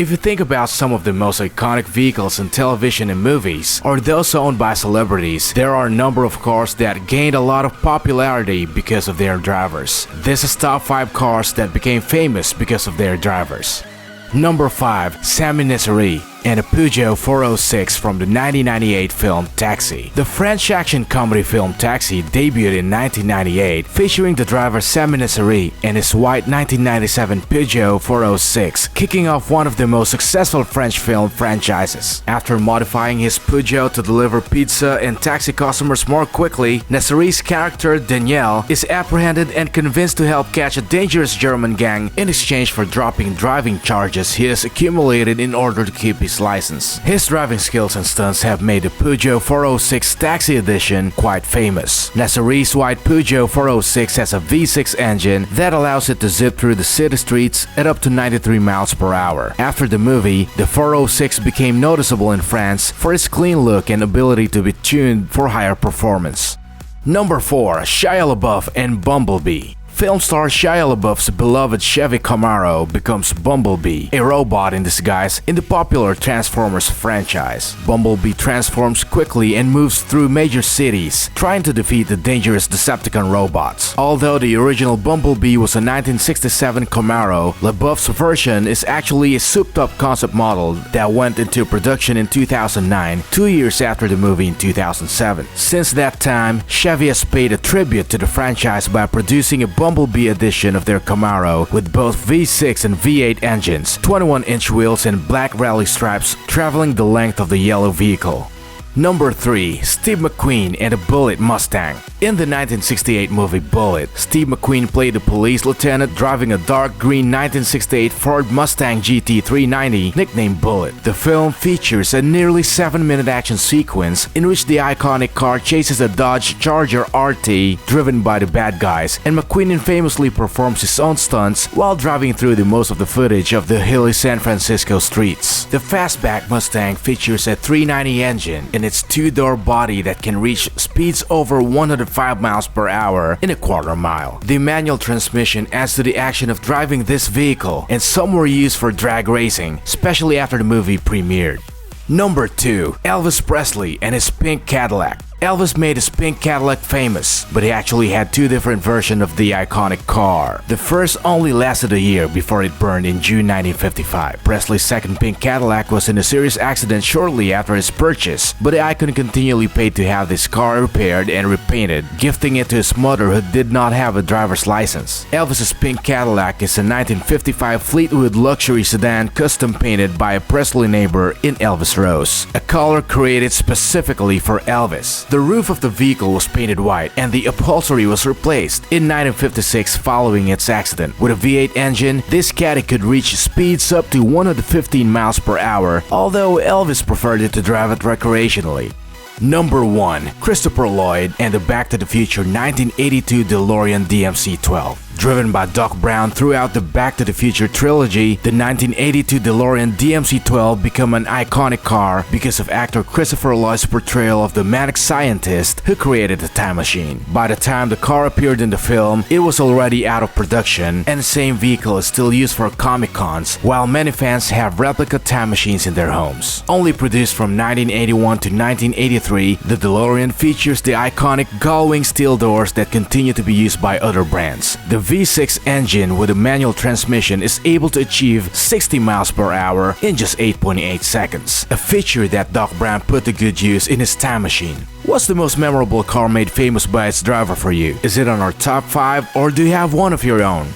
If you think about some of the most iconic vehicles in television and movies, or those owned by celebrities, there are a number of cars that gained a lot of popularity because of their drivers. This is top 5 cars that became famous because of their drivers. Number 5. Sammy Nessery and a Peugeot 406 from the 1998 film Taxi. The French action comedy film Taxi debuted in 1998, featuring the driver Sammy Nessery and his white 1997 Peugeot 406, kicking off one of the most successful French film franchises. After modifying his Peugeot to deliver pizza and taxi customers more quickly, Nessery's character Daniel is apprehended and convinced to help catch a dangerous German gang in exchange for dropping driving charges he has accumulated in order to keep his license. His driving skills and stunts have made the Peugeot 406 Taxi Edition quite famous. Nessery's white Peugeot 406 has a V6 engine that allows it to zip through the city streets at up to 93 miles per hour. After the movie, the 406 became noticeable in France for its clean look and ability to be tuned for higher performance. Number 4. Shia LaBeouf and Bumblebee. Film star Shia LaBeouf's beloved Chevy Camaro becomes Bumblebee, a robot in disguise in the popular Transformers franchise. Bumblebee transforms quickly and moves through major cities, trying to defeat the dangerous Decepticon robots. Although the original Bumblebee was a 1967 Camaro, LaBeouf's version is actually a souped-up concept model that went into production in 2009, 2 years after the movie in 2007. Since that time, Chevy has paid a tribute to the franchise by producing a Bumblebee edition of their Camaro with both V6 and V8 engines, 21-inch wheels and black rally stripes traveling the length of the yellow vehicle. Number 3. Steve McQueen and a Bullitt Mustang. In the 1968 movie Bullitt, Steve McQueen played a police lieutenant driving a dark green 1968 Ford Mustang GT 390 nicknamed Bullitt. The film features a nearly 7-minute action sequence in which the iconic car chases a Dodge Charger RT driven by the bad guys, and McQueen famously performs his own stunts while driving through the most of the footage of the hilly San Francisco streets. The fastback Mustang features a 390 engine in its 2-door body that can reach speeds over 105 miles per hour in a quarter mile. The manual transmission adds to the action of driving this vehicle, and some were used for drag racing, especially after the movie premiered. Number 2. Elvis Presley and his pink Cadillac. Elvis made his pink Cadillac famous, but he actually had 2 different versions of the iconic car. The first only lasted a year before it burned in June 1955. Presley's second pink Cadillac was in a serious accident shortly after his purchase, but the icon continually paid to have this car repaired and repainted, gifting it to his mother who did not have a driver's license. Elvis's pink Cadillac is a 1955 Fleetwood luxury sedan custom painted by a Presley neighbor in Elvis Rose, a color created specifically for Elvis. The roof of the vehicle was painted white and the upholstery was replaced in 1956 following its accident. With a V8 engine, this Caddy could reach speeds up to 115 miles per hour, although Elvis preferred it to drive it recreationally. Number 1. Christopher Lloyd and the Back to the Future 1982 DeLorean DMC-12. Driven by Doc Brown throughout the Back to the Future trilogy, the 1982 DeLorean DMC-12 became an iconic car because of actor Christopher Lloyd's portrayal of the manic scientist who created the time machine. By the time the car appeared in the film, it was already out of production, and the same vehicle is still used for Comic-Cons, while many fans have replica time machines in their homes. Only produced from 1981 to 1983, the DeLorean features the iconic gull-wing steel doors that continue to be used by other brands. The V6 engine with a manual transmission is able to achieve 60 miles per hour in just 8.8 seconds, a feature that Doc Brown put to good use in his time machine. What's the most memorable car made famous by its driver for you? Is it on our top 5, or do you have one of your own?